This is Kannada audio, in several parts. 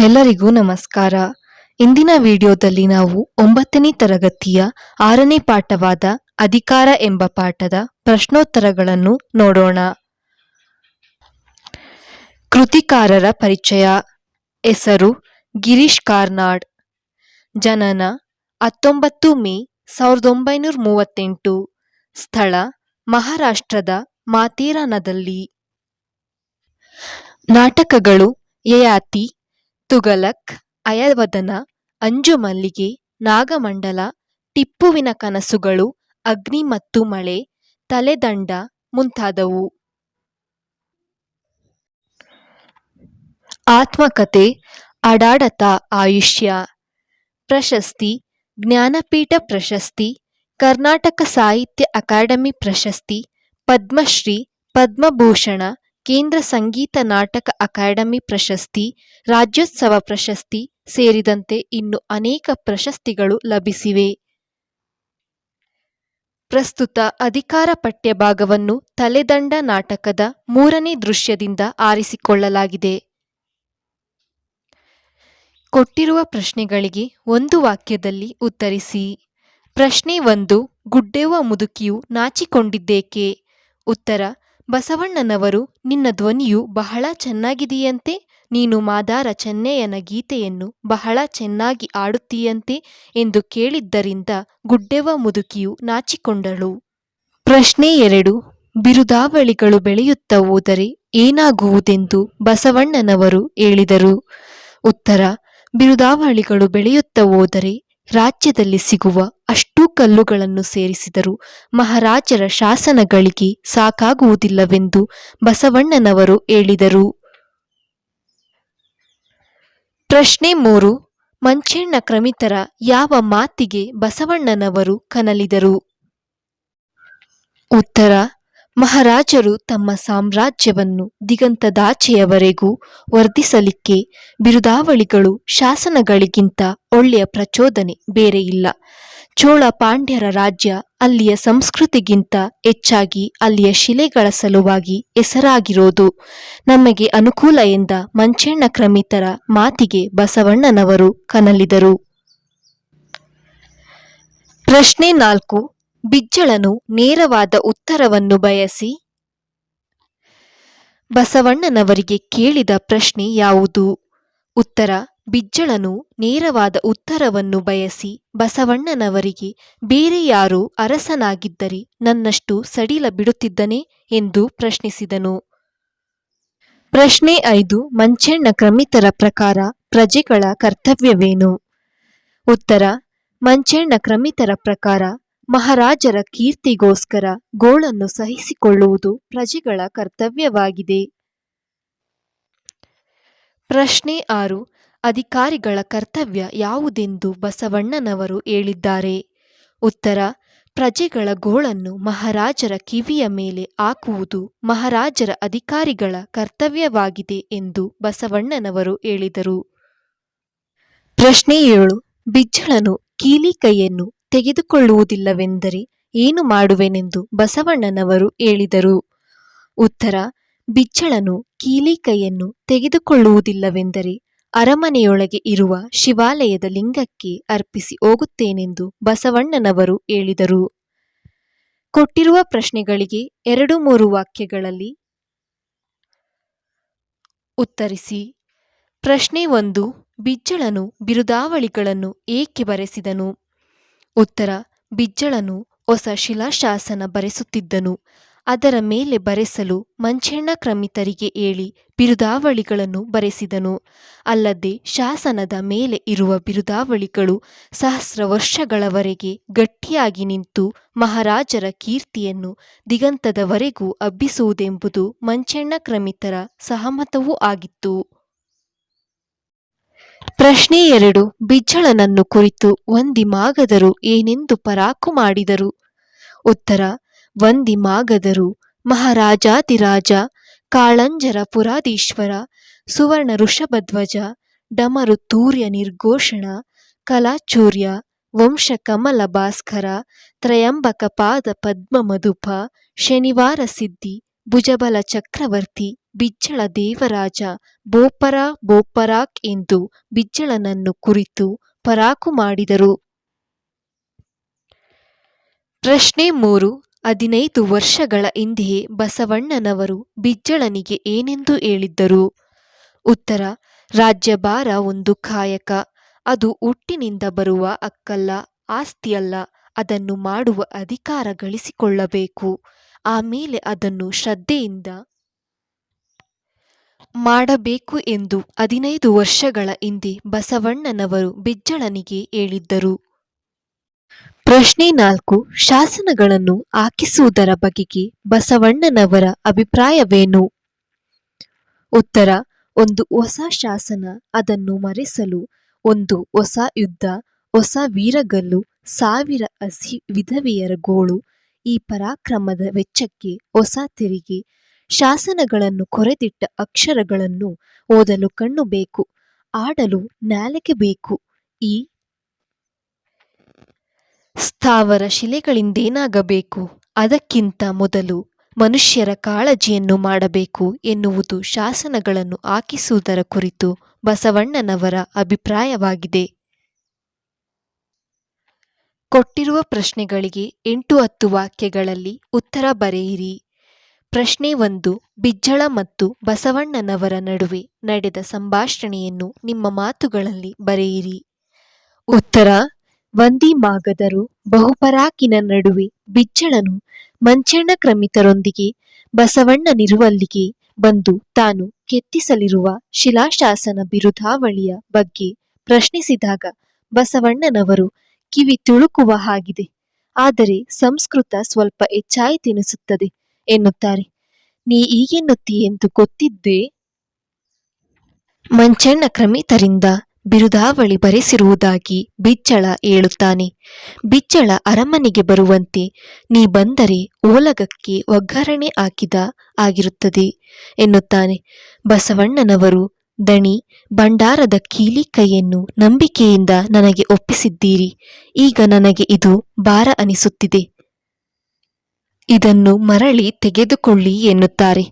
ಎಲ್ಲರಿಗೂ ನಮಸ್ಕಾರ. ಇಂದಿನ ವಿಡಿಯೋದಲ್ಲಿ ನಾವು 9ನೇ ತರಗತಿಯ 6ನೇ ಪಾಠವಾದ ಅಧಿಕಾರ ಎಂಬ ಪಾಠದ ಪ್ರಶ್ನೋತ್ತರಗಳನ್ನು ನೋಡೋಣ. ಕೃತಿಕಾರರ ಪರಿಚಯ. ಹೆಸರು ಗಿರೀಶ್ ಕಾರ್ನಾಡ್. ಜನನ 19 ಮೇ 1938. ಸ್ಥಳ ಮಹಾರಾಷ್ಟ್ರದ ಮಾಥೇರಾನದಲ್ಲಿ. ನಾಟಕಗಳು ಯಯಾತಿ, ತುಘಲಕ್, ಅಯವದನ, ಅಂಜುಮಲ್ಲಿಗೆ, ನಾಗಮಂಡಲ, ಟಿಪ್ಪುವಿನ ಕನಸುಗಳು, ಅಗ್ನಿ ಮತ್ತು ಮಳೆ, ತಲೆದಂಡ ಮುಂತಾದವು. ಆತ್ಮಕಥೆ ಅಡಾಡತ ಆಯುಷ್ಯ. ಪ್ರಶಸ್ತಿ ಜ್ಞಾನಪೀಠ ಪ್ರಶಸ್ತಿ, ಕರ್ನಾಟಕ ಸಾಹಿತ್ಯ ಅಕಾಡೆಮಿ ಪ್ರಶಸ್ತಿ, ಪದ್ಮಶ್ರೀ, ಪದ್ಮಭೂಷಣ, ಕೇಂದ್ರ ಸಂಗೀತ ನಾಟಕ ಅಕಾಡೆಮಿ ಪ್ರಶಸ್ತಿ, ರಾಜ್ಯೋತ್ಸವ ಪ್ರಶಸ್ತಿ ಸೇರಿದಂತೆ ಇನ್ನು ಅನೇಕ ಪ್ರಶಸ್ತಿಗಳು ಲಭಿಸಿವೆ. ಪ್ರಸ್ತುತ ಅಧಿಕಾರ ಪಠ್ಯಭಾಗವನ್ನು ತಲೆದಂಡ ನಾಟಕದ 3ನೇ ದೃಶ್ಯದಿಂದ ಆರಿಸಿಕೊಳ್ಳಲಾಗಿದೆ. ಕೊಟ್ಟಿರುವ ಪ್ರಶ್ನೆಗಳಿಗೆ ಒಂದು ವಾಕ್ಯದಲ್ಲಿ ಉತ್ತರಿಸಿ. ಪ್ರಶ್ನೆ 1. ಗುಡ್ಡೆವ್ವ ಮುದುಕಿಯು ನಾಚಿಕೊಂಡಿದ್ದೇಕೆ? ಉತ್ತರ: ಬಸವಣ್ಣನವರು, ನಿನ್ನ ಧ್ವನಿಯು ಬಹಳ ಚೆನ್ನಾಗಿದೆಯಂತೆ, ನೀನು ಮಾದಾರ ಚೆನ್ನಯ್ಯನ ಗೀತೆಯನ್ನು ಬಹಳ ಚೆನ್ನಾಗಿ ಆಡುತ್ತೀಯಂತೆ ಎಂದು ಕೇಳಿದ್ದರಿಂದ ಗುಡ್ಡೆವ್ವ ಮುದುಕಿಯು ನಾಚಿಕೊಂಡಳು. ಪ್ರಶ್ನೆ 2. ಬಿರುದಾವಳಿಗಳು ಬೆಳೆಯುತ್ತಾ ಹೋದರೆ ಏನಾಗುವುದೆಂದು ಬಸವಣ್ಣನವರು ಹೇಳಿದರು? ಉತ್ತರ: ಬಿರುದಾವಳಿಗಳು ಬೆಳೆಯುತ್ತಾ ಹೋದರೆ ರಾಜ್ಯದಲ್ಲಿ ಸಿಗುವ ಅಷ್ಟೂ ಕಲ್ಲುಗಳನ್ನು ಸೇರಿಸಿದರೂ ಮಹಾರಾಜರ ಶಾಸನಗಳಿಗೆ ಸಾಕಾಗುವುದಿಲ್ಲವೆಂದು ಬಸವಣ್ಣನವರು ಹೇಳಿದರು. ಪ್ರಶ್ನೆ 3. ಮಂಚಣ್ಣ ಕ್ರಮಿತರ ಯಾವ ಮಾತಿಗೆ ಬಸವಣ್ಣನವರು ಕನಲಿದರು? ಉತ್ತರ: ಮಹಾರಾಜರು ತಮ್ಮ ಸಾಮ್ರಾಜ್ಯವನ್ನು ದಿಗಂತದಾಚೆಯವರೆಗೂ ವರ್ಧಿಸಲಿಕ್ಕೆ ಬಿರುದಾವಳಿಗಳು ಶಾಸನಗಳಿಗಿಂತ ಒಳ್ಳೆಯ ಪ್ರಚೋದನೆ ಬೇರೆಯಿಲ್ಲ. ಚೋಳ ಪಾಂಡ್ಯರ ರಾಜ್ಯ ಅಲ್ಲಿಯ ಸಂಸ್ಕೃತಿಗಿಂತ ಹೆಚ್ಚಾಗಿ ಅಲ್ಲಿಯ ಶಿಲೆಗಳ ಸಲುವಾಗಿ ಹೆಸರಾಗಿರೋದು. ನಮಗೆ ಅನುಕೂಲ ಎಂದ ಮಂಚಣ್ಣ ಕ್ರಮಿತರ ಮಾತಿಗೆ ಬಸವಣ್ಣನವರು ಕನಲಿದರು. ಪ್ರಶ್ನೆ 4. ಬಿಜ್ಜಳನು ನೇರವಾದ ಉತ್ತರವನ್ನು ಬಯಸಿ ಬಸವಣ್ಣನವರಿಗೆ ಕೇಳಿದ ಪ್ರಶ್ನೆ ಯಾವುದು? ಉತ್ತರ: ಬಿಜ್ಜಳನು ನೇರವಾದ ಉತ್ತರವನ್ನು ಬಯಸಿ ಬಸವಣ್ಣನವರಿಗೆ ಬೇರೆ ಯಾರೂ ಅರಸನಾಗಿದ್ದರೆ ನನ್ನಷ್ಟು ಸಡಿಲ ಬಿಡುತ್ತಿದ್ದನೇ ಎಂದು ಪ್ರಶ್ನಿಸಿದನು. ಪ್ರಶ್ನೆ 5. ಮಂಚಣ್ಣ ಕ್ರಮಿತರ ಪ್ರಕಾರ ಪ್ರಜೆಗಳ ಕರ್ತವ್ಯವೇನು? ಉತ್ತರ: ಮಂಚಣ್ಣ ಕ್ರಮಿತರ ಪ್ರಕಾರ ಮಹಾರಾಜರ ಕೀರ್ತಿಗೋಸ್ಕರ ಗೋಳನ್ನು ಸಹಿಸಿಕೊಳ್ಳುವುದು ಪ್ರಜೆಗಳ ಕರ್ತವ್ಯವಾಗಿದೆ. ಪ್ರಶ್ನೆ 6. ಅಧಿಕಾರಿಗಳ ಕರ್ತವ್ಯ ಯಾವುದೆಂದು ಬಸವಣ್ಣನವರು ಹೇಳಿದ್ದಾರೆ? ಉತ್ತರ: ಪ್ರಜೆಗಳ ಗೋಳನ್ನು ಮಹಾರಾಜರ ಕಿವಿಯ ಮೇಲೆ ಹಾಕುವುದು ಮಹಾರಾಜರ ಅಧಿಕಾರಿಗಳ ಕರ್ತವ್ಯವಾಗಿದೆ ಎಂದು ಬಸವಣ್ಣನವರು ಹೇಳಿದರು. ಪ್ರಶ್ನೆ 7. ಬಿಜ್ಜಳನು ಕೀಲಿ ಕೈಯನ್ನು ತೆಗೆದುಕೊಳ್ಳುವುದಿಲ್ಲವೆಂದರೆ ಏನು ಮಾಡುವೆನೆಂದು ಬಸವಣ್ಣನವರು ಹೇಳಿದರು? ಉತ್ತರ: ಬಿಜ್ಜಳನು ಕೀಲಿ ಕೈಯನ್ನು ತೆಗೆದುಕೊಳ್ಳುವುದಿಲ್ಲವೆಂದರೆ ಅರಮನೆಯೊಳಗೆ ಇರುವ ಶಿವಾಲಯದ ಲಿಂಗಕ್ಕೆ ಅರ್ಪಿಸಿ ಹೋಗುತ್ತೇನೆಂದು ಬಸವಣ್ಣನವರು ಹೇಳಿದರು. ಕೊಟ್ಟಿರುವ ಪ್ರಶ್ನೆಗಳಿಗೆ 2-3 ವಾಕ್ಯಗಳಲ್ಲಿ ಉತ್ತರಿಸಿ. ಪ್ರಶ್ನೆ 1. ಬಿಜ್ಜಳನು ಬಿರುದಾವಳಿಗಳನ್ನು ಏಕೆ ಬರೆಸಿದನು? ಉತ್ತರ: ಬಿಜ್ಜಳನು ಹೊಸ ಶಿಲಾಶಾಸನ ಬರೆಸುತ್ತಿದ್ದನು. ಅದರ ಮೇಲೆ ಬರೆಸಲು ಮಂಚಣ್ಣ ಕ್ರಮಿತರಿಗೆ ಹೇಳಿ ಬಿರುದಾವಳಿಗಳನ್ನು ಬರೆಸಿದನು. ಅಲ್ಲದೆ ಶಾಸನದ ಮೇಲೆ ಇರುವ ಬಿರುದಾವಳಿಗಳು ಸಹಸ್ರ ವರ್ಷಗಳವರೆಗೆ ಗಟ್ಟಿಯಾಗಿ ನಿಂತು ಮಹಾರಾಜರ ಕೀರ್ತಿಯನ್ನು ದಿಗಂತದವರೆಗೂ ಹಬ್ಬಿಸುವುದೆಂಬುದು ಮಂಚಣ್ಣ ಕ್ರಮಿತರ ಸಹಮತವೂ ಆಗಿತ್ತು. ಪ್ರಶ್ನೆ 2. ಬಿಜ್ಜಳನನ್ನು ಕುರಿತು ವಂದಿ ಮಾಗಧರು ಏನೆಂದು ಪರಾಕು ಮಾಡಿದರು? ಉತ್ತರ: ವಂದಿ ಮಾಗಧರು ಮಹಾರಾಜಾಧಿರಾಜ, ಕಾಳಂಜರ ಪುರಾಧೀಶ್ವರ, ಸುವರ್ಣ ಋಷಭಧ್ವಜ, ಡಮರು ತೂರ್ಯ ನಿರ್ಘೋಷಣ, ಕಲಾಚೂರ್ಯ, ವಂಶ ಕಮಲ ಭಾಸ್ಕರ, ತ್ರಯಂಬಕ ಪಾದ ಪದ್ಮ ಮಧುಪ, ಶನಿವಾರ ಸಿದ್ಧಿ, ಭುಜಬಲ ಚಕ್ರವರ್ತಿ ಬಿಜ್ಜಳ ದೇವರಾಜ ಬೋಪರ ಬೋಪರಾಕ್ ಎಂದು ಬಿಜ್ಜಳನನ್ನು ಕುರಿತು ಪರಾಕು ಮಾಡಿದರು. ಪ್ರಶ್ನೆ 3. 15 ವರ್ಷಗಳ ಹಿಂದೆಯೇ ಬಸವಣ್ಣನವರು ಬಿಜ್ಜಳನಿಗೆ ಏನೆಂದು ಹೇಳಿದ್ದರು? ಉತ್ತರ: ರಾಜ್ಯಭಾರ ಒಂದು ಕಾಯಕ. ಅದು ಹುಟ್ಟಿನಿಂದ ಬರುವ ಹಕ್ಕಲ್ಲ, ಆಸ್ತಿಯಲ್ಲ. ಅದನ್ನು ಮಾಡುವ ಅಧಿಕಾರ ಗಳಿಸಿಕೊಳ್ಳಬೇಕು. ಆಮೇಲೆ ಅದನ್ನು ಶ್ರದ್ಧೆಯಿಂದ ಮಾಡಬೇಕು ಎಂದು 15 ವರ್ಷಗಳ ಹಿಂದೆ ಬಸವಣ್ಣನವರು ಬಿಜ್ಜಳನಿಗೆ ಹೇಳಿದ್ದರು. ಪ್ರಶ್ನೆ 4. ಶಾಸನಗಳನ್ನು ಹಾಕಿಸುವುದರ ಬಗೆಗೆ ಬಸವಣ್ಣನವರ ಅಭಿಪ್ರಾಯವೇನು? ಉತ್ತರ: ಒಂದು ಹೊಸ ಶಾಸನ, ಅದನ್ನು ಮರೆಸಲು ಒಂದು ಹೊಸ ಯುದ್ಧ, ಹೊಸ ವೀರಗಲ್ಲು, 1000 ಹಸಿ ವಿಧವೆಯರ ಗೋಳು, ಈ ಪರಾಕ್ರಮದ ವೆಚ್ಚಕ್ಕೆ ಹೊಸ ತೆರಿಗೆ. ಶಾಸನಗಳನ್ನು ಕೊರೆದಿಟ್ಟ ಅಕ್ಷರಗಳನ್ನು ಓದಲು ಕಣ್ಣು ಬೇಕು, ಆಡಲು ನಾಲಿಗೆ ಬೇಕು. ಈ ಸ್ಥಾವರ ಶಿಲೆಗಳಿಂದೇನಾಗಬೇಕು? ಅದಕ್ಕಿಂತ ಮೊದಲು ಮನುಷ್ಯರ ಕಾಳಜಿಯನ್ನು ಮಾಡಬೇಕು ಎನ್ನುವುದು ಶಾಸನಗಳನ್ನು ಹಾಕಿಸುವುದರ ಕುರಿತು ಬಸವಣ್ಣನವರ ಅಭಿಪ್ರಾಯವಾಗಿದೆ. ಕೊಟ್ಟಿರುವ ಪ್ರಶ್ನೆಗಳಿಗೆ 8-10 ವಾಕ್ಯಗಳಲ್ಲಿ ಉತ್ತರ ಬರೆಯಿರಿ. ಪ್ರಶ್ನೆ 1. ಬಿಜ್ಜಳ ಮತ್ತು ಬಸವಣ್ಣನವರ ನಡುವೆ ನಡೆದ ಸಂಭಾಷಣೆಯನ್ನು ನಿಮ್ಮ ಮಾತುಗಳಲ್ಲಿ ಬರೆಯಿರಿ. ಉತ್ತರ: ವಂದಿ ಮಾಗಧರು ಬಹುಪರಾಕಿನ ನಡುವೆ ಬಿಜ್ಜಳನು ಮಂಚಣ್ಣ ಕ್ರಮಿತರೊಂದಿಗೆ ಬಸವಣ್ಣನಿರುವಲ್ಲಿಗೆ ಬಂದು ತಾನು ಕೆತ್ತಿಸಲಿರುವ ಶಿಲಾಶಾಸನ ಬಿರುದಾವಳಿಯ ಬಗ್ಗೆ ಪ್ರಶ್ನಿಸಿದಾಗ ಬಸವಣ್ಣನವರು ಕಿವಿ ತುಳುಕುವ ಹಾಗಿದೆ, ಆದರೆ ಸಂಸ್ಕೃತ ಸ್ವಲ್ಪ ಹೆಚ್ಚಾಯಿತೆನಿಸುತ್ತದೆ ಎನ್ನುತ್ತಾರೆ. ನೀ ಹೀಗೆನ್ನುತ್ತೀಯೆಂದು ಗೊತ್ತಿದ್ದೆ? ಮಂಚಣ್ಣ ಕ್ರಮಿತರಿಂದ ಬಿರುದಾವಳಿ ಬರೆಸಿರುವುದಾಗಿ ಬಿಜ್ಜಳ ಹೇಳುತ್ತಾನೆ. ಬಿಜ್ಜಳ ಅರಮನೆಗೆ ಬರುವಂತೆ ನೀ ಬಂದರೆ ಓಲಗಕ್ಕೆ ಒಗ್ಗರಣೆ ಹಾಕಿದ ಆಗಿರುತ್ತದೆ ಎನ್ನುತ್ತಾನೆ. ಬಸವಣ್ಣನವರು: ದಣಿ, ಭಂಡಾರದ ಕೀಲಿಕೈಯನ್ನು ನಂಬಿಕೆಯಿಂದ ನನಗೆ ಒಪ್ಪಿಸಿದ್ದೀರಿ. ಈಗ ನನಗೆ ಇದು ಭಾರ ಅನಿಸುತ್ತಿದೆ. ಇದನ್ನು ಮರಳಿ ತೆಗೆದುಕೊಳ್ಳಿ ಎನ್ನುತ್ತಾರೆ.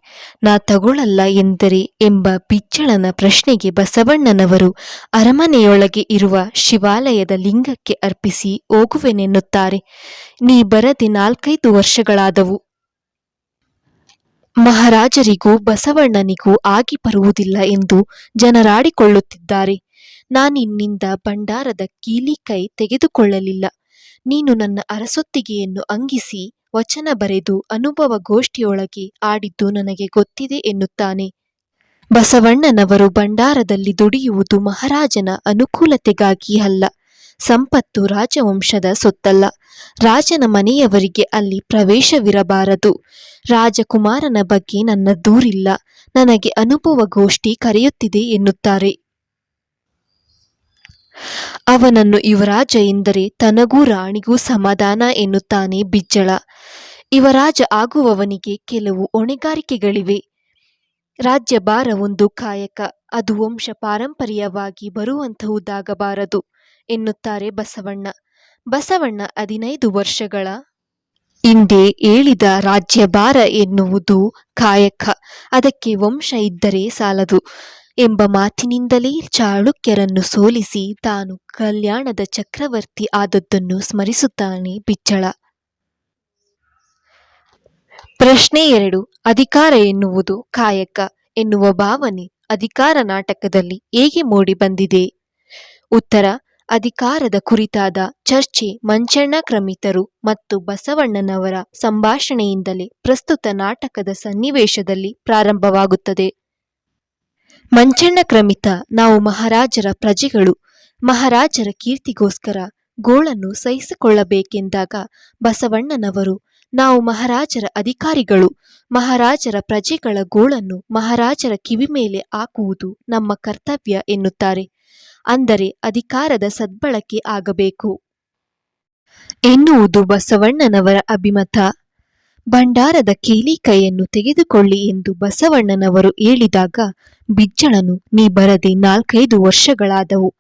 ನಾ ತಗೊಳ್ಳಲ್ಲ ಎಂದರೆ ಎಂಬ ಬಿಜ್ಜಳನ ಪ್ರಶ್ನೆಗೆ ಬಸವಣ್ಣನವರು ಅರಮನೆಯೊಳಗೆ ಇರುವ ಶಿವಾಲಯದ ಲಿಂಗಕ್ಕೆ ಅರ್ಪಿಸಿ ಹೋಗುವೆನೆನ್ನುತ್ತಾರೆ. ನೀ ಬರದೆ 4-5 ವರ್ಷಗಳಾದವು. ಮಹಾರಾಜರಿಗೂ ಬಸವಣ್ಣನಿಗೂ ಆಗಿ ಬರುವುದಿಲ್ಲ ಎಂದು ಜನರಾಡಿಕೊಳ್ಳುತ್ತಿದ್ದಾರೆ. ನಾನಿನ್ನಿಂದ ಭಂಡಾರದ ಕೀಲಿಕೈ ತೆಗೆದುಕೊಳ್ಳಲಿಲ್ಲ. ನೀನು ನನ್ನ ಅರಸೊತ್ತಿಗೆಯನ್ನು ಅಂಗಿಸಿ ವಚನ ಬರೆದು ಅನುಭವ ಗೋಷ್ಠಿಯೊಳಗೆ ಆಡಿದ್ದು ನನಗೆ ಗೊತ್ತಿದೆ ಎನ್ನುತ್ತಾನೆ. ಬಸವಣ್ಣನವರು ಭಂಡಾರದಲ್ಲಿ ದುಡಿಯುವುದು ಮಹಾರಾಜನ ಅನುಕೂಲತೆಗಾಗಿ ಅಲ್ಲ. ಸಂಪತ್ತು ರಾಜವಂಶದ ಸೊತ್ತಲ್ಲ. ರಾಜನ ಮನೆಯವರಿಗೆ ಅಲ್ಲಿ ಪ್ರವೇಶವಿರಬಾರದು. ರಾಜಕುಮಾರನ ಬಗ್ಗೆ ನನ್ನ ದೂರಿಲ್ಲ. ನನಗೆ ಅನುಭವ ಗೋಷ್ಠಿ ಕರೆಯುತ್ತಿದೆ ಎನ್ನುತ್ತಾರೆ. ಅವನನ್ನು ಯುವರಾಜ ಎಂದರೆ ತನಗೂ ರಾಣಿಗೂ ಸಮಾಧಾನ ಎನ್ನುತ್ತಾನೆ ಬಿಜ್ಜಳ. ಯುವರಾಜ ಆಗುವವನಿಗೆ ಕೆಲವು ಹೊಣೆಗಾರಿಕೆಗಳಿವೆ. ರಾಜ್ಯಭಾರ ಒಂದು ಕಾಯಕ. ಅದು ವಂಶ ಪಾರಂಪರ್ಯವಾಗಿ ಬರುವಂತಹುದಾಗಬಾರದು ಎನ್ನುತ್ತಾರೆ ಬಸವಣ್ಣ. ಬಸವಣ್ಣ 15 ವರ್ಷಗಳ ಹಿಂದೆ ಹೇಳಿದ ರಾಜ್ಯಭಾರ ಎನ್ನುವುದು ಕಾಯಕ, ಅದಕ್ಕೆ ವಂಶ ಇದ್ದರೆ ಸಾಲದು ಎಂಬ ಮಾತಿನಿಂದಲೇ ಚಾಳುಕ್ಯರನ್ನು ಸೋಲಿಸಿ ತಾನು ಕಲ್ಯಾಣದ ಚಕ್ರವರ್ತಿ ಆದದ್ದನ್ನು ಸ್ಮರಿಸುತ್ತಾನೆ ಬಿಜ್ಜಳ. ಪ್ರಶ್ನೆ 2. ಅಧಿಕಾರ ಎನ್ನುವುದು ಕಾಯಕ ಎನ್ನುವ ಭಾವನೆ ಅಧಿಕಾರ ನಾಟಕದಲ್ಲಿ ಹೇಗೆ ಮೂಡಿ ಬಂದಿದೆ? ಉತ್ತರ: ಅಧಿಕಾರದ ಕುರಿತಾದ ಚರ್ಚೆ ಮಂಚಣ್ಣ ಕ್ರಮಿತರು ಮತ್ತು ಬಸವಣ್ಣನವರ ಸಂಭಾಷಣೆಯಿಂದಲೇ ಪ್ರಸ್ತುತ ನಾಟಕದ ಸನ್ನಿವೇಶದಲ್ಲಿ ಪ್ರಾರಂಭವಾಗುತ್ತದೆ. ಮಂಚಣ್ಣ ಕ್ರಮಿತ: ನಾವು ಮಹಾರಾಜರ ಪ್ರಜೆಗಳು. ಮಹಾರಾಜರ ಕೀರ್ತಿಗೋಸ್ಕರ ಗೋಳನ್ನು ಸಹಿಸಿಕೊಳ್ಳಬೇಕೆಂದಾಗ ಬಸವಣ್ಣನವರು: ನಾವು ಮಹಾರಾಜರ ಅಧಿಕಾರಿಗಳು. ಮಹಾರಾಜರ ಪ್ರಜೆಗಳ ಗೋಳನ್ನು ಮಹಾರಾಜರ ಕಿವಿ ಮೇಲೆ ಹಾಕುವುದು ನಮ್ಮ ಕರ್ತವ್ಯ ಎನ್ನುತ್ತಾರೆ. ಅಂದರೆ ಅಧಿಕಾರದ ಸದ್ಬಳಕೆ ಆಗಬೇಕು ಎನ್ನುವುದು ಬಸವಣ್ಣನವರ ಅಭಿಮತ. ಭಂಡಾರದ ಕೀಲಿಕೈಯನ್ನು ತೆಗೆದುಕೊಳ್ಳಿ ಎಂದು ಬಸವಣ್ಣನವರು ಹೇಳಿದಾಗ ಬಿಜ್ಜಳನು: ನೀ ಬರದೆ 4-5 ವರ್ಷಗಳಾದವು.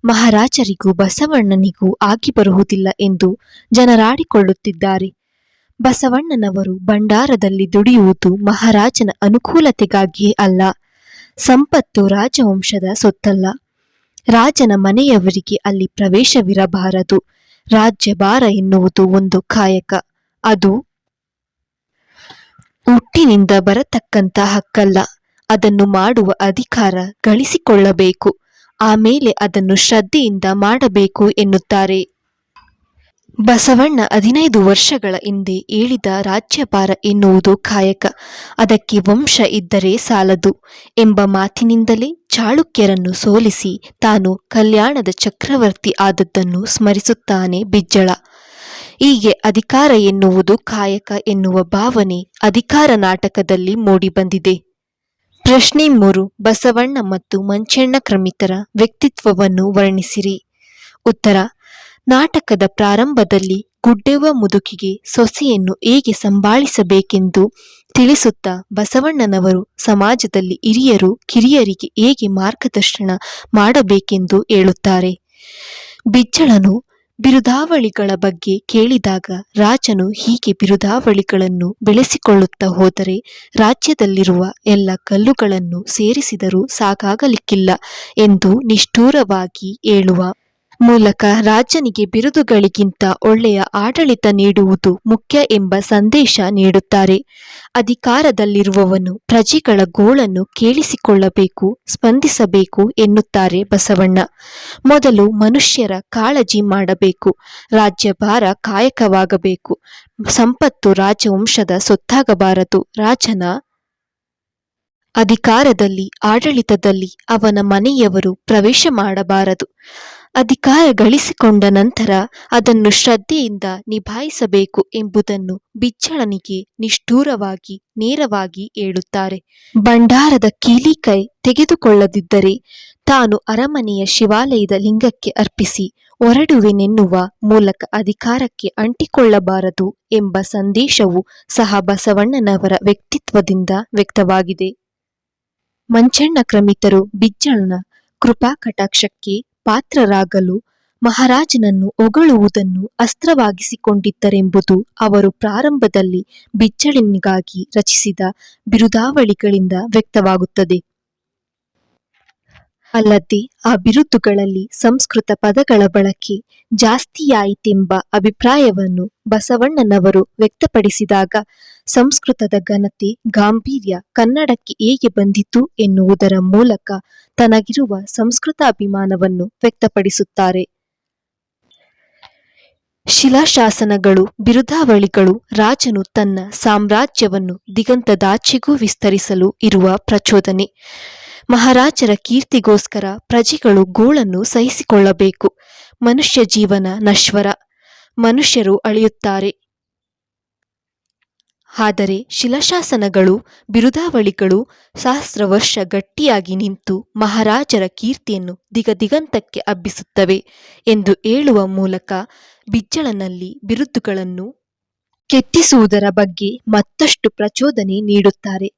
ಮಹಾರಾಜರಿಗೂ ಬಸವಣ್ಣನಿಗೂ ಆಗಿ ಬರುವುದಿಲ್ಲ ಎಂದು ಜನರಾಡಿಕೊಳ್ಳುತ್ತಿದ್ದಾರೆ. ಬಸವಣ್ಣನವರು ಭಂಡಾರದಲ್ಲಿ ದುಡಿಯುವುದು ಮಹಾರಾಜನ ಅನುಕೂಲತೆಗಾಗಿಯೇ ಅಲ್ಲ. ಸಂಪತ್ತು ರಾಜವಂಶದ ಸೊತ್ತಲ್ಲ. ರಾಜನ ಮನೆಯವರಿಗೆ ಅಲ್ಲಿ ಪ್ರವೇಶವಿರಬಾರದು. ರಾಜ್ಯಭಾರ ಎನ್ನುವುದು ಒಂದು ಕಾಯಕ. ಅದು ಹುಟ್ಟಿನಿಂದ ಬರತಕ್ಕಂತ ಹಕ್ಕಲ್ಲ. ಅದನ್ನು ಮಾಡುವ ಅಧಿಕಾರ ಗಳಿಸಿಕೊಳ್ಳಬೇಕು. ಆಮೇಲೆ ಅದನ್ನು ಶ್ರದ್ಧೆಯಿಂದ ಮಾಡಬೇಕು ಎನ್ನುತ್ತಾರೆ. ಬಸವಣ್ಣ 15 ವರ್ಷಗಳ ಹಿಂದೆ ಹೇಳಿದ ರಾಜ್ಯಭಾರ ಎನ್ನುವುದು ಕಾಯಕ, ಅದಕ್ಕೆ ವಂಶ ಇದ್ದರೆ ಸಾಲದು ಎಂಬ ಮಾತಿನಿಂದಲೇ ಚಾಳುಕ್ಯರನ್ನು ಸೋಲಿಸಿ ತಾನು ಕಲ್ಯಾಣದ ಚಕ್ರವರ್ತಿ ಆದದ್ದನ್ನು ಸ್ಮರಿಸುತ್ತಾನೆ ಬಿಜ್ಜಳ. ಹೀಗೆ ಅಧಿಕಾರ ಎನ್ನುವುದು ಕಾಯಕ ಎನ್ನುವ ಭಾವನೆ ಅಧಿಕಾರ ನಾಟಕದಲ್ಲಿ ಮೂಡಿಬಂದಿದೆ. ಪ್ರಶ್ನೆ 3. ಬಸವಣ್ಣ ಮತ್ತು ಮಂಚಣ್ಣ ಕ್ರಮಿತರ ವ್ಯಕ್ತಿತ್ವವನ್ನು ವರ್ಣಿಸಿರಿ. ಉತ್ತರ: ನಾಟಕದ ಪ್ರಾರಂಭದಲ್ಲಿ ಗುಡ್ಡೆವ್ವ ಮುದುಕಿಗೆ ಸೊಸೆಯನ್ನು ಹೇಗೆ ಸಂಭಾಳಿಸಬೇಕೆಂದು ತಿಳಿಸುತ್ತಾ ಬಸವಣ್ಣನವರು ಸಮಾಜದಲ್ಲಿ ಹಿರಿಯರು ಕಿರಿಯರಿಗೆ ಹೇಗೆ ಮಾರ್ಗದರ್ಶನ ಮಾಡಬೇಕೆಂದು ಹೇಳುತ್ತಾರೆ. ಬಿಜ್ಜಳನು ಬಿರುದಾವಳಿಗಳ ಬಗ್ಗೆ ಕೇಳಿದಾಗ ರಾಜನು ಹೀಗೆ ಬಿರುದಾವಳಿಗಳನ್ನು ಬೆಳೆಸಿಕೊಳ್ಳುತ್ತಾ ಹೋದರೆ ರಾಜ್ಯದಲ್ಲಿರುವ ಎಲ್ಲ ಕಲ್ಲುಗಳನ್ನು ಸೇರಿಸಿದರೂ ಸಾಕಾಗಲಿಕ್ಕಿಲ್ಲ ಎಂದು ನಿಷ್ಠುರವಾಗಿ ಹೇಳುವ ಮೂಲಕ ರಾಜನಿಗೆ ಬಿರುದುಗಳಿಗಿಂತ ಒಳ್ಳೆಯ ಆಡಳಿತ ನೀಡುವುದು ಮುಖ್ಯ ಎಂಬ ಸಂದೇಶ ನೀಡುತ್ತಾರೆ. ಅಧಿಕಾರದಲ್ಲಿರುವವನು ಪ್ರಜೆಗಳ ಗೋಳನ್ನು ಕೇಳಿಸಿಕೊಳ್ಳಬೇಕು, ಸ್ಪಂದಿಸಬೇಕು ಎನ್ನುತ್ತಾರೆ ಬಸವಣ್ಣ. ಮೊದಲು ಮನುಷ್ಯರ ಕಾಳಜಿ ಮಾಡಬೇಕು. ರಾಜ್ಯಭಾರ ಕಾಯಕವಾಗಬೇಕು. ಸಂಪತ್ತು ರಾಜವಂಶದ ಸೊತ್ತಾಗಬಾರದು. ರಾಜನ ಅಧಿಕಾರದಲ್ಲಿ ಆಡಳಿತದಲ್ಲಿ ಅವನ ಮನೆಯವರು ಪ್ರವೇಶ ಮಾಡಬಾರದು. ಅಧಿಕಾರ ಗಳಿಸಿಕೊಂಡ ನಂತರ ಅದನ್ನು ಶ್ರದ್ಧೆಯಿಂದ ನಿಭಾಯಿಸಬೇಕು ಎಂಬುದನ್ನು ಬಿಜ್ಜಳನಿಗೆ ನಿಷ್ಠುರವಾಗಿ ನೇರವಾಗಿ ಹೇಳುತ್ತಾರೆ. ಭಂಡಾರದ ಕೀಲಿಕೈ ತೆಗೆದುಕೊಳ್ಳದಿದ್ದರೆ ತಾನು ಅರಮನೆಯ ಶಿವಾಲಯದ ಲಿಂಗಕ್ಕೆ ಅರ್ಪಿಸಿ ಹೊರಡುವೆನೆನ್ನುವ ಮೂಲಕ ಅಧಿಕಾರಕ್ಕೆ ಅಂಟಿಕೊಳ್ಳಬಾರದು ಎಂಬ ಸಂದೇಶವು ಸಹ ಬಸವಣ್ಣನವರ ವ್ಯಕ್ತಿತ್ವದಿಂದ ವ್ಯಕ್ತವಾಗಿದೆ. ಮಂಚಣ್ಣ ಕ್ರಮಿತರು ಬಿಜ್ಜಳನ ಕೃಪಾಕಟಾಕ್ಷಕ್ಕೆ ಪಾತ್ರರಾಗಲು ಮಹಾರಾಜನನ್ನು ಹೊಗಳುವುದನ್ನು ಅಸ್ತ್ರವಾಗಿಸಿಕೊಂಡಿದ್ದರೆಂಬುದು ಅವರು ಪ್ರಾರಂಭದಲ್ಲಿ ಬಿಜ್ಜಳನಿಗಾಗಿ ರಚಿಸಿದ ಬಿರುದಾವಳಿಗಳಿಂದ ವ್ಯಕ್ತವಾಗುತ್ತದೆ. ಅಲ್ಲದೆ ಆ ಬಿರುದುಗಳಲ್ಲಿ ಸಂಸ್ಕೃತ ಪದಗಳ ಬಳಕೆ ಜಾಸ್ತಿಯಾಯಿತೆಂಬ ಅಭಿಪ್ರಾಯವನ್ನು ಬಸವಣ್ಣನವರು ವ್ಯಕ್ತಪಡಿಸಿದಾಗ ಸಂಸ್ಕೃತದ ಘನತೆ ಗಾಂಭೀರ್ಯ ಕನ್ನಡಕ್ಕೆ ಹೇಗೆ ಬಂದಿತು ಎನ್ನುವುದರ ಮೂಲಕ ತನಗಿರುವ ಸಂಸ್ಕೃತ ಅಭಿಮಾನವನ್ನು ವ್ಯಕ್ತಪಡಿಸುತ್ತಾರೆ. ಶಿಲಾಶಾಸನಗಳು ಬಿರುದಾವಳಿಗಳು ರಾಜನು ತನ್ನ ಸಾಮ್ರಾಜ್ಯವನ್ನು ದಿಗಂತದಾಚೆಗೂ ವಿಸ್ತರಿಸಲು ಇರುವ ಪ್ರಚೋದನೆ. ಮಹಾರಾಜರ ಕೀರ್ತಿಗೋಸ್ಕರ ಪ್ರಜೆಗಳು ಗೋಳನ್ನು ಸಹಿಸಿಕೊಳ್ಳಬೇಕು. ಮನುಷ್ಯ ಜೀವನ ನಶ್ವರ. ಮನುಷ್ಯರು ಅಳಿಯುತ್ತಾರೆ. ಆದರೆ ಶಿಲಾಶಾಸನಗಳು ಬಿರುದಾವಳಿಗಳು ಸಹಸ್ರ ವರ್ಷ ಗಟ್ಟಿಯಾಗಿ ನಿಂತು ಮಹಾರಾಜರ ಕೀರ್ತಿಯನ್ನು ದಿಗದಿಗಂತಕ್ಕೆ ಹಬ್ಬಿಸುತ್ತವೆ ಎಂದು ಹೇಳುವ ಮೂಲಕ ಬಿಜ್ಜಳನಲ್ಲಿ ಬಿರುದುಗಳನ್ನು ಕೆತ್ತಿಸುವುದರ ಬಗ್ಗೆ ಮತ್ತಷ್ಟು ಪ್ರಚೋದನೆ ನೀಡುತ್ತಾರೆ.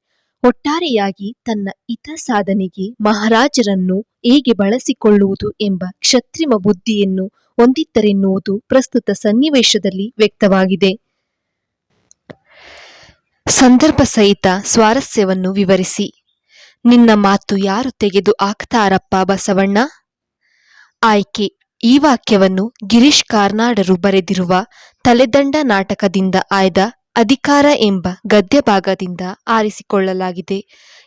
ಒಟ್ಟಾರೆಯಾಗಿ ತನ್ನ ಹಿತ ಸಾಧನೆಗೆ ಮಹಾರಾಜರನ್ನು ಹೇಗೆ ಬಳಸಿಕೊಳ್ಳುವುದು ಎಂಬ ಕ್ಷತ್ರಿಮ ಬುದ್ಧಿಯನ್ನು ಹೊಂದಿದ್ದರೆನ್ನುವುದು ಪ್ರಸ್ತುತ ಸನ್ನಿವೇಶದಲ್ಲಿ ವ್ಯಕ್ತವಾಗಿದೆ. ಸಂದರ್ಭ ಸಹಿತ ಸ್ವಾರಸ್ಯವನ್ನು ವಿವರಿಸಿ. ನಿನ್ನ ಮಾತು ಯಾರು ತೆಗೆದು ಹಾಕ್ತಾರಪ್ಪ ಬಸವಣ್ಣ? ಆಯ್ಕೆ: ಈ ವಾಕ್ಯವನ್ನು ಗಿರೀಶ್ ಕಾರ್ನಾಡರು ಬರೆದಿರುವ ತಲೆದಂಡ ನಾಟಕದಿಂದ ಆಯ್ದ ಅಧಿಕಾರ ಎಂಬ ಗದ್ಯ ಭಾಗದಿಂದ ಆರಿಸಿಕೊಳ್ಳಲಾಗಿದೆ.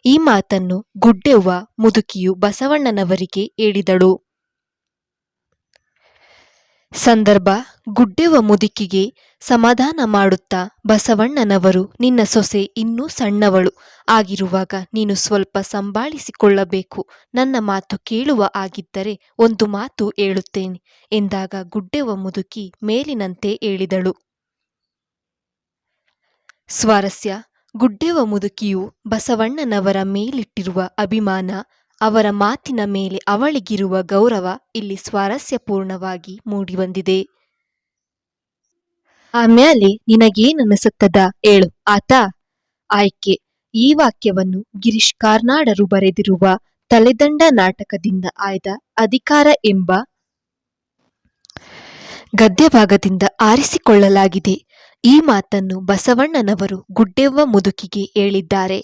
ಈ ಮಾತನ್ನು ಗುಡ್ಡೆವ್ವ ಮುದುಕಿಯು ಬಸವಣ್ಣನವರಿಗೆ ಹೇಳಿದಳು. ಸಂದರ್ಭ: ಗುಡ್ಡೆವ್ವ ಮುದುಕಿಗೆ ಸಮಾಧಾನ ಮಾಡುತ್ತಾ ಬಸವಣ್ಣನವರು, ನಿನ್ನ ಸೊಸೆ ಇನ್ನೂ ಸಣ್ಣವಳು ಆಗಿರುವಾಗ ನೀನು ಸ್ವಲ್ಪ ಸಂಭಾಳಿಸಿಕೊಳ್ಳಬೇಕು. ನನ್ನ ಮಾತು ಕೇಳುವ ಆಗಿದ್ದರೆ ಒಂದು ಮಾತು ಹೇಳುತ್ತೇನೆ ಎಂದಾಗ ಗುಡ್ಡೆವ್ವ ಮುದುಕಿ ಮೇಲಿನಂತೆ ಹೇಳಿದಳು. ಸ್ವಾರಸ್ಯ: ಗುಡ್ಡೆವ್ವ ಮುದುಕಿಯು ಬಸವಣ್ಣನವರ ಮೇಲಿಟ್ಟಿರುವ ಅಭಿಮಾನ, ಅವರ ಮಾತಿನ ಮೇಲೆ ಅವಳಿಗಿರುವ ಗೌರವ ಇಲ್ಲಿ ಸ್ವಾರಸ್ಯಪೂರ್ಣವಾಗಿ ಮೂಡಿಬಂದಿದೆ. ಆಮ್ಯಾಲೆ ನಿನಗೇನನಿಸುತ್ತದ ಹೇಳು ಆತಾ? ಆಯ್ಕೆ: ಈ ವಾಕ್ಯವನ್ನು ಗಿರೀಶ್ ಕಾರ್ನಾಡರು ಬರೆದಿರುವ ತಲೆದಂಡ ನಾಟಕದಿಂದ ಆಯ್ದ ಅಧಿಕಾರ ಎಂಬ ಗದ್ಯಭಾಗದಿಂದ ಆರಿಸಿಕೊಳ್ಳಲಾಗಿದೆ. ಈ ಮಾತನ್ನು ಬಸವಣ್ಣನವರು ಗುಡ್ಡೆವ್ವ ಮುದುಕಿಗೆ ಹೇಳಿದ್ದಾರೆ.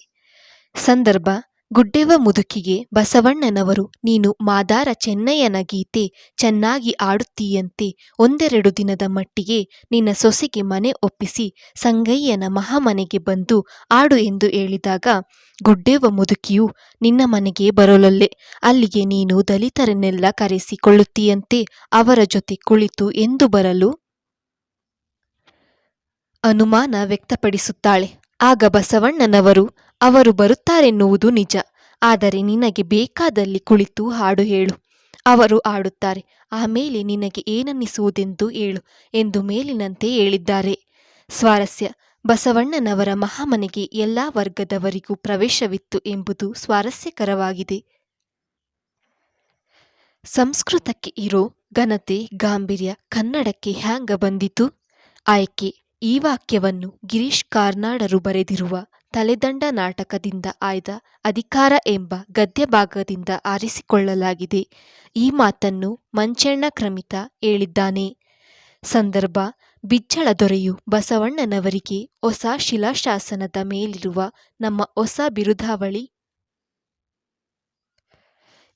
ಸಂದರ್ಭ: ಗುಡ್ಡೆವ್ವ ಮುದುಕಿಗೆ ಬಸವಣ್ಣನವರು ನೀನು ಮಾದಾರ ಚೆನ್ನಯ್ಯನ ಗೀತೆ ಚೆನ್ನಾಗಿ ಆಡುತ್ತೀಯಂತೆ, ಒಂದೆರಡು ದಿನದ ಮಟ್ಟಿಗೆ ನಿನ್ನ ಸೊಸೆಗೆ ಮನೆ ಒಪ್ಪಿಸಿ ಸಂಗಯ್ಯನ ಮಹಾಮನೆಗೆ ಬಂದು ಆಡು ಎಂದು ಹೇಳಿದಾಗ, ಗುಡ್ಡೆವ್ವ ಮುದುಕಿಯು ನಿನ್ನ ಮನೆಗೆ ಬರಲೊಲ್ಲೆ, ಅಲ್ಲಿಗೆ ನೀನು ದಲಿತರನ್ನೆಲ್ಲ ಕರೆಸಿಕೊಳ್ಳುತ್ತೀಯಂತೆ, ಅವರ ಜೊತೆ ಕುಳಿತು ಎಂದು ಬರಲು ಅನುಮಾನ ವ್ಯಕ್ತಪಡಿಸುತ್ತಾಳೆ. ಆಗ ಬಸವಣ್ಣನವರು, ಅವರು ಬರುತ್ತಾರೆನ್ನುವುದು ನಿಜ, ಆದರೆ ನಿನಗೆ ಬೇಕಾದಲ್ಲಿ ಕುಳಿತು ಹಾಡು ಹೇಳು, ಅವರು ಆಡುತ್ತಾರೆ, ಆಮೇಲೆ ನಿನಗೆ ಏನನ್ನಿಸುವುದೆಂದು ಹೇಳು ಎಂದು ಮೇಲಿನಂತೆ ಹೇಳಿದ್ದಾರೆ. ಸ್ವಾರಸ್ಯ: ಬಸವಣ್ಣನವರ ಮಹಾಮನೆಗೆ ಎಲ್ಲಾ ವರ್ಗದವರಿಗೂ ಪ್ರವೇಶವಿತ್ತು ಎಂಬುದು ಸ್ವಾರಸ್ಯಕರವಾಗಿದೆ. ಸಂಸ್ಕೃತಕ್ಕೆ ಇರೋ ಘನತೆ ಗಾಂಭೀರ್ಯ ಕನ್ನಡಕ್ಕೆ ಹ್ಯಾಂಗ ಬಂದಿತು? ಆಯ್ಕೆ: ಈ ವಾಕ್ಯವನ್ನು ಗಿರೀಶ್ ಕಾರ್ನಾಡರು ಬರೆದಿರುವ ತಲೆದಂಡ ನಾಟಕದಿಂದ ಆಯ್ದ ಅಧಿಕಾರ ಎಂಬ ಗದ್ಯಭಾಗದಿಂದ ಆರಿಸಿಕೊಳ್ಳಲಾಗಿದೆ. ಈ ಮಾತನ್ನು ಮಂಚಣ್ಣ ಕ್ರಮಿತ ಹೇಳಿದ್ದಾನೆ. ಸಂದರ್ಭ: ಬಿಜ್ಜಳ ದೊರೆಯು ಬಸವಣ್ಣನವರಿಗೆ ಹೊಸ ಶಿಲಾಶಾಸನದ ಮೇಲಿರುವ ನಮ್ಮ ಹೊಸ ಬಿರುದಾವಳಿ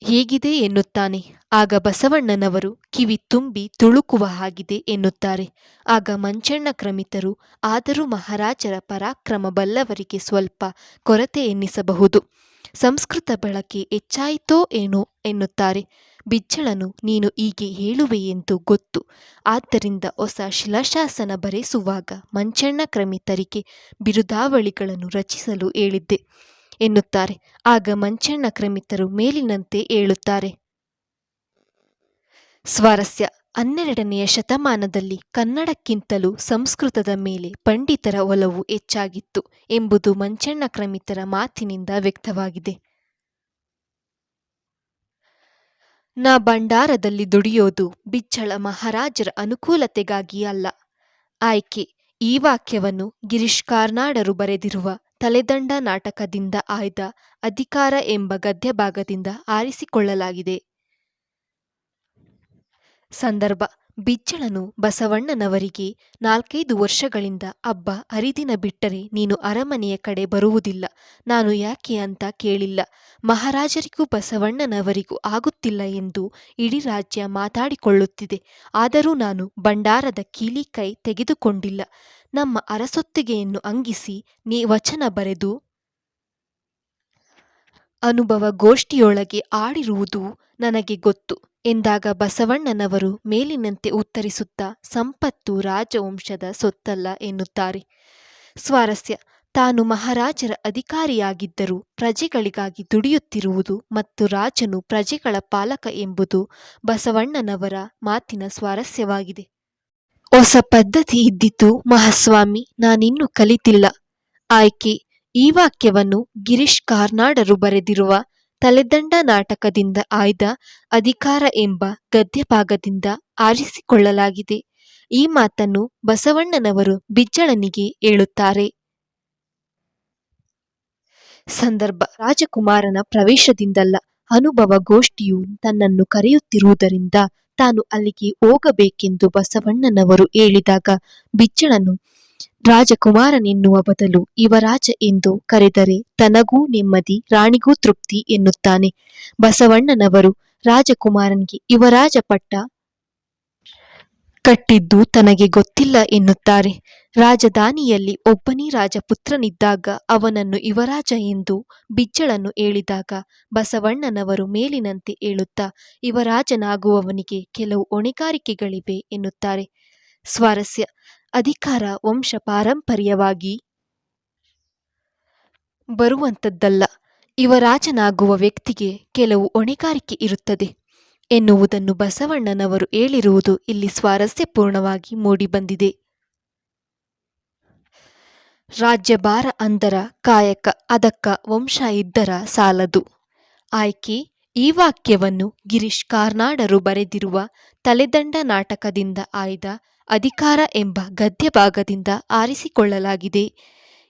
ಹೇಗಿದೆ ಎನ್ನುತ್ತಾನೆ. ಆಗ ಬಸವಣ್ಣನವರು ಕಿವಿ ತುಂಬಿ ತುಳುಕುವ ಹಾಗಿದೆ ಎನ್ನುತ್ತಾರೆ. ಆಗ ಮಂಚಣ್ಣ ಕ್ರಮಿತರು, ಆದರೂ ಮಹಾರಾಜರ ಪರಾಕ್ರಮ ಬಲ್ಲವರಿಗೆ ಸ್ವಲ್ಪ ಕೊರತೆ ಎನ್ನಿಸಬಹುದು, ಸಂಸ್ಕೃತ ಬಳಕೆ ಹೆಚ್ಚಾಯಿತೋ ಏನೋ ಎನ್ನುತ್ತಾರೆ. ಬಿಜ್ಜಳನು, ನೀನು ಹೀಗೆ ಹೇಳುವೆಯೆಂದು ಗೊತ್ತು, ಆದ್ದರಿಂದ ಹೊಸ ಶಿಲಾಶಾಸನ ಬರೆಸುವಾಗ ಮಂಚಣ್ಣ ಕ್ರಮಿತರಿಗೆ ಬಿರುದಾವಳಿಗಳನ್ನು ರಚಿಸಲು ಹೇಳಿದ್ದೆ ಎನ್ನುತ್ತಾರೆ. ಆಗ ಮಂಚಣ್ಣ ಕ್ರಮಿತರು ಮೇಲಿನಂತೆ ಹೇಳುತ್ತಾರೆ. ಸ್ವಾರಸ್ಯ: 12ನೆಯ ಶತಮಾನದಲ್ಲಿ ಕನ್ನಡಕ್ಕಿಂತಲೂ ಸಂಸ್ಕೃತದ ಮೇಲೆ ಪಂಡಿತರ ಒಲವು ಹೆಚ್ಚಾಗಿತ್ತು ಎಂಬುದು ಮಂಚಣ್ಣ ಕ್ರಮಿತರ ಮಾತಿನಿಂದ ವ್ಯಕ್ತವಾಗಿದೆ. ನಾ ಭಂಡಾರದಲ್ಲಿ ದುಡಿಯೋದು ಬಿಜ್ಜಳ ಮಹಾರಾಜರ ಅನುಕೂಲತೆಗಾಗಿ ಅಲ್ಲ. ಆಯ್ಕೆ: ಈ ವಾಕ್ಯವನ್ನು ಗಿರೀಶ್ ಕಾರ್ನಾಡರು ಬರೆದಿರುವ ತಲೆದಂಡ ನಾಟಕದಿಂದ ಆಯ್ದ ಅಧಿಕಾರ ಎಂಬ ಗದ್ಯಭಾಗದಿಂದ ಆರಿಸಿಕೊಳ್ಳಲಾಗಿದೆ. ಸಂದರ್ಭ: ಬಿಜ್ಜಳನು ಬಸವಣ್ಣನವರಿಗೆ 4-5 ವರ್ಷಗಳಿಂದ ಹಬ್ಬ ಹರಿದಿನ ಬಿಟ್ಟರೆ ನೀನು ಅರಮನೆಯ ಕಡೆ ಬರುವುದಿಲ್ಲ, ನಾನು ಯಾಕೆ ಅಂತ ಕೇಳಿಲ್ಲ, ಮಹಾರಾಜರಿಗೂ ಬಸವಣ್ಣನವರಿಗೂ ಆಗುತ್ತಿಲ್ಲ ಎಂದು ಇಡೀ ರಾಜ್ಯ ಮಾತಾಡಿಕೊಳ್ಳುತ್ತಿದೆ, ಆದರೂ ನಾನು ಭಂಡಾರದ ಕೀಲಿ ಕೈ ತೆಗೆದುಕೊಂಡಿಲ್ಲ, ನಮ್ಮ ಅರಸೊತ್ತಿಗೆಯನ್ನು ಅಂಗಿಸಿ ನೀ ವಚನ ಬರೆದು ಅನುಭವ ಗೋಷ್ಠಿಯೊಳಗೆ ಆಡಿರುವುದು ನನಗೆ ಗೊತ್ತು ಎಂದಾಗ ಬಸವಣ್ಣನವರು ಮೇಲಿನಂತೆ ಉತ್ತರಿಸುತ್ತಾ, ಸಂಪತ್ತು ರಾಜವಂಶದ ಸೊತ್ತಲ್ಲ ಎನ್ನುತ್ತಾರೆ. ಸ್ವಾರಸ್ಯ: ತಾನು ಮಹಾರಾಜರ ಅಧಿಕಾರಿಯಾಗಿದ್ದರೂ ಪ್ರಜೆಗಳಿಗಾಗಿ ದುಡಿಯುತ್ತಿರುವುದು ಮತ್ತು ರಾಜನು ಪ್ರಜೆಗಳ ಪಾಲಕ ಎಂಬುದು ಬಸವಣ್ಣನವರ ಮಾತಿನ ಸ್ವಾರಸ್ಯವಾಗಿದೆ. ಹೊಸ ಪದ್ಧತಿ ಇದ್ದಿತು ಮಹಾಸ್ವಾಮಿ, ನಾನಿನ್ನೂ ಕಲಿತಿಲ್ಲ. ಆಯ್ಕೆ: ಈ ವಾಕ್ಯವನ್ನು ಗಿರೀಶ್ ಕಾರ್ನಾಡರು ಬರೆದಿರುವ ತಲೆದಂಡ ನಾಟಕದಿಂದ ಆಯ್ದ ಅಧಿಕಾರ ಎಂಬ ಗದ್ಯಭಾಗದಿಂದ ಆರಿಸಿಕೊಳ್ಳಲಾಗಿದೆ. ಈ ಮಾತನ್ನು ಬಸವಣ್ಣನವರು ಬಿಜ್ಜಳನಿಗೆ ಹೇಳುತ್ತಾರೆ. ಸಂದರ್ಭ: ರಾಜಕುಮಾರನ ಪ್ರವೇಶದಿಂದಲ್ಲ, ಅನುಭವ ಗೋಷ್ಠಿಯು ತನ್ನನ್ನು ಕರೆಯುತ್ತಿರುವುದರಿಂದ ತಾನು ಅಲ್ಲಿಗೆ ಹೋಗಬೇಕೆಂದು ಬಸವಣ್ಣನವರು ಹೇಳಿದಾಗ ಬಿಜ್ಜಳನು, ರಾಜಕುಮಾರನೆನ್ನುವ ಬದಲು ಯುವರಾಜ ಎಂದು ಕರೆದರೆ ತನಗೂ ನೆಮ್ಮದಿ, ರಾಣಿಗೂ ತೃಪ್ತಿ ಎನ್ನುತ್ತಾನೆ. ಬಸವಣ್ಣನವರು ರಾಜಕುಮಾರನಿಗೆ ಯುವರಾಜ ಪಟ್ಟ ಕಟ್ಟಿದ್ದು ತನಗೆ ಗೊತ್ತಿಲ್ಲ ಎನ್ನುತ್ತಾರೆ. ರಾಜಧಾನಿಯಲ್ಲಿ ಒಬ್ಬನೇ ರಾಜಪುತ್ರನಿದ್ದಾಗ ಅವನನ್ನು ಯುವರಾಜ ಎಂದು ಬಿಜ್ಜಳನು ಹೇಳಿದಾಗ ಬಸವಣ್ಣನವರು ಮೇಲಿನಂತೆ ಹೇಳುತ್ತಾ, ಯುವರಾಜನಾಗುವವನಿಗೆ ಕೆಲವು ಹೊಣೆಗಾರಿಕೆಗಳಿವೆ ಎನ್ನುತ್ತಾರೆ. ಸ್ವಾರಸ್ಯ: ಅಧಿಕಾರ ವಂಶ ಪಾರಂಪರ್ಯವಾಗಿ ಬರುವಂಥದ್ದಲ್ಲ, ಯುವರಾಜನಾಗುವ ವ್ಯಕ್ತಿಗೆ ಕೆಲವು ಹೊಣೆಗಾರಿಕೆ ಇರುತ್ತದೆ ಎನ್ನುವುದನ್ನು ಬಸವಣ್ಣನವರು ಹೇಳಿರುವುದು ಇಲ್ಲಿ ಸ್ವಾರಸ್ಯಪೂರ್ಣವಾಗಿ ಮೂಡಿಬಂದಿದೆ. ರಾಜ್ಯಭಾರ ಅಂದರ ಕಾಯಕ, ಅದಕ್ಕ ವಂಶ ಇದ್ದರ ಸಾಲದು. ಆಯ್ಕೆ: ಈ ವಾಕ್ಯವನ್ನು ಗಿರೀಶ್ ಕಾರ್ನಾಡರು ಬರೆದಿರುವ ತಲೆದಂಡ ನಾಟಕದಿಂದ ಆಯ್ದ ಅಧಿಕಾರ ಎಂಬ ಗದ್ಯಭಾಗದಿಂದ ಆರಿಸಿಕೊಳ್ಳಲಾಗಿದೆ.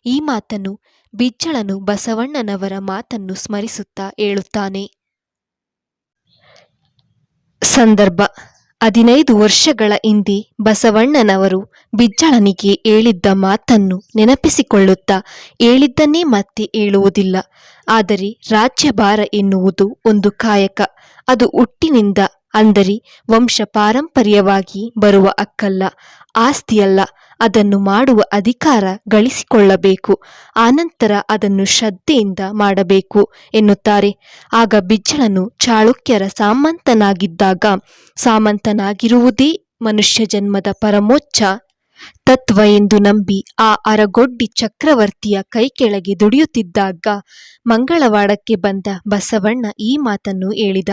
ಈ ಮಾತನ್ನು ಬಿಜ್ಜಳನು ಬಸವಣ್ಣನವರ ಮಾತನ್ನು ಸ್ಮರಿಸುತ್ತಾ ಹೇಳುತ್ತಾನೆ. ಸಂದರ್ಭ: 15 ವರ್ಷಗಳ ಹಿಂದೆ ಬಸವಣ್ಣನವರು ಬಿಜ್ಜಳನಿಗೆ ಹೇಳಿದ್ದ ಮಾತನ್ನು ನೆನಪಿಸಿಕೊಳ್ಳುತ್ತಾ ಹೇಳಿದ್ದನ್ನೇ ಮತ್ತೆ ಹೇಳುವುದಿಲ್ಲ. ಆದರೆ ರಾಜ್ಯಭಾರ ಎನ್ನುವುದು ಒಂದು ಕಾಯಕ. ಅದು ಹುಟ್ಟಿನಿಂದ ಅಂದರೆ ವಂಶ ಪಾರಂಪರ್ಯವಾಗಿ ಬರುವ ಹಕ್ಕಲ್ಲ, ಆಸ್ತಿಯಲ್ಲ. ಅದನ್ನು ಮಾಡುವ ಅಧಿಕಾರ ಗಳಿಸಿಕೊಳ್ಳಬೇಕು. ಆನಂತರ ಅದನ್ನು ಶ್ರದ್ಧೆಯಿಂದ ಮಾಡಬೇಕು ಎನ್ನುತ್ತಾರೆ. ಆಗ ಬಿಜ್ಜಳನು ಚಾಳುಕ್ಯರ ಸಾಮಂತನಾಗಿದ್ದಾಗ ಸಾಮಂತನಾಗಿರುವುದೇ ಮನುಷ್ಯ ಜನ್ಮದ ಪರಮೋಚ್ಚ ತತ್ವ ಎಂದು ನಂಬಿ ಆ ಅರಗೊಡ್ಡಿ ಚಕ್ರವರ್ತಿಯ ಕೈಕೆಳಗೆ ದುಡಿಯುತ್ತಿದ್ದಾಗ ಮಂಗಳವಾಡಕ್ಕೆ ಬಂದ ಬಸವಣ್ಣ ಈ ಮಾತನ್ನು ಹೇಳಿದ.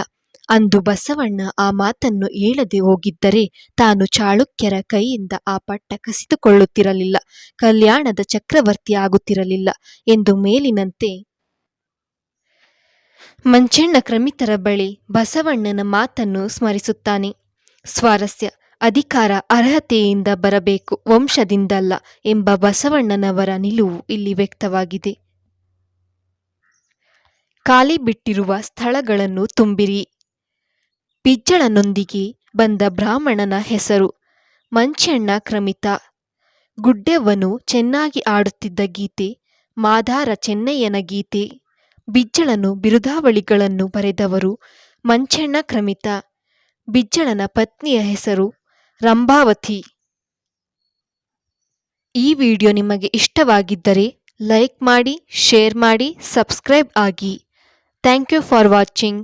ಅಂದು ಬಸವಣ್ಣ ಆ ಮಾತನ್ನು ಹೇಳದೆ ಹೋಗಿದ್ದರೆ ತಾನು ಚಾಳುಕ್ಯರ ಕೈಯಿಂದ ಆ ಪಟ್ಟ ಕಸಿದುಕೊಳ್ಳುತ್ತಿರಲಿಲ್ಲ, ಕಲ್ಯಾಣದ ಚಕ್ರವರ್ತಿ ಆಗುತ್ತಿರಲಿಲ್ಲ ಎಂದು ಮೇಲಿನಂತೆ ಮಂಚಣ್ಣ ಕ್ರಮಿತರ ಬಳಿ ಬಸವಣ್ಣನ ಮಾತನ್ನು ಸ್ಮರಿಸುತ್ತಾನೆ. ಸ್ವಾರಸ್ಯ: ಅಧಿಕಾರ ಅರ್ಹತೆಯಿಂದ ಬರಬೇಕು, ವಂಶದಿಂದಲ್ಲ ಎಂಬ ಬಸವಣ್ಣನವರ ನಿಲುವು ಇಲ್ಲಿ ವ್ಯಕ್ತವಾಗಿದೆ. ಖಾಲಿ ಬಿಟ್ಟಿರುವ ಸ್ಥಳಗಳನ್ನು ತುಂಬಿರಿ. ಬಿಜ್ಜಳನೊಂದಿಗೆ ಬಂದ ಬ್ರಾಹ್ಮಣನ ಹೆಸರು ಮಂಚಣ್ಣ ಕ್ರಮಿತ. ಗುಡ್ಡೆವ್ವನು ಚೆನ್ನಾಗಿ ಆಡುತ್ತಿದ್ದ ಗೀತೆ ಮಾದಾರ ಚೆನ್ನಯ್ಯನ ಗೀತೆ. ಬಿಜ್ಜಳನು ಬಿರುದಾವಳಿಗಳನ್ನು ಬರೆದವರು ಮಂಚಣ್ಣ ಕ್ರಮಿತ. ಬಿಜ್ಜಳನ ಪತ್ನಿಯ ಹೆಸರು ರಂಭಾವತಿ. ಈ ವಿಡಿಯೋ ನಿಮಗೆ ಇಷ್ಟವಾಗಿದ್ದರೆ ಲೈಕ್ ಮಾಡಿ, ಶೇರ್ ಮಾಡಿ, ಸಬ್ಸ್ಕ್ರೈಬ್ ಆಗಿ. Thank you for watching.